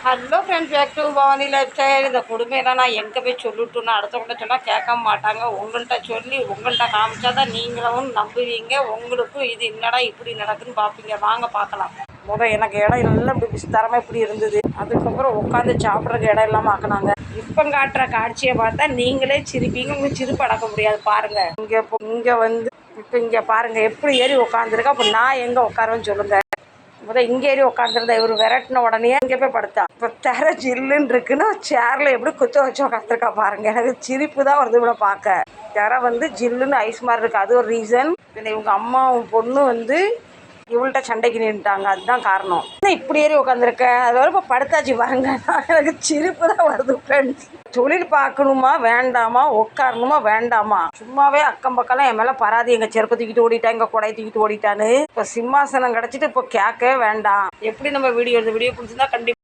Hello friends, back to Bhavani lifestyle. இந்த கொடுமையெல்லாம் நான் எங்கே போய் சொல்லிட்டுன்னா அடுத்தவங்கள்ட்ட சொன்னால் கேட்க மாட்டாங்க. உங்கள்கிட்ட சொல்லி உங்கள்கிட்ட காமிச்சா தான் நீங்களும் நம்புவீங்க. உங்களுக்கும் இது என்னடா இப்படி நடக்குதுன்னு பார்ப்பீங்க. வாங்க பார்க்கலாம். எனக்கு இடம் எல்லாம் இப்படி விஸ்தாரமாக இப்படி இருந்தது. அதுக்கப்புறம் உட்காந்து சாப்பிட்றதுக்கு இடம் இல்லாமல் ஆக்கினாங்க. இப்போ காட்டுற காட்சியை பார்த்தா நீங்களே சிரிப்பீங்க. உங்களுக்கு சிரிப்பு அடக்க முடியாது. பாருங்கள், இங்கே வந்து இப்போ இங்கே பாருங்கள் எப்படி ஏறி உட்காந்துருக்கா. அப்போ நான் எங்கே உட்காருவேன்னு சொல்லுங்கள். இங்கே ஏறி உட்காந்துருந்தா இவர் விரட்டின உடனே இங்கே போய் படுத்தான். இப்போ தர ஜில்லுன்னு இருக்குன்னு சேரில் எப்படி குத்த வச்சு உட்காந்துருக்கா பாருங்க. எனக்கு சிரிப்பு தான் வருது இவ்வளோ பார்க்க. தர வந்து ஜில்லுன்னு ஐஸ் மாதிரி இருக்குது. அது ஒரு ரீசன். இவங்க அம்மாவும் பொண்ணு வந்து இவள்கிட்ட சண்டைக்கு நின்றுட்டாங்க. அதுதான் காரணம். இப்படி ஏறி உட்காந்துருக்க அது வரை இப்போ படுத்தாச்சு பாருங்க. எனக்கு சிரிப்பு தான் வருது ஃப்ரெண்ட்ஸ். தொழில் பார்க்கணுமா வேண்டாமா, உட்காரணுமா வேண்டாமா, சும்மாவே அக்கம் பக்கம்லாம் என் மேலே பராதி. எங்கள் செருப்பை தூக்கிட்டு ஓடிட்டா, எங்கள் கொடையை தூக்கிட்டு ஓடிட்டான்னு. இப்போ சிம்மாசனம் கிடச்சிட்டு இப்போ கேட்கவே வேண்டாம். எப்படி நம்ம வீடியோ பிடிச்சிருந்தா கண்டிப்பாக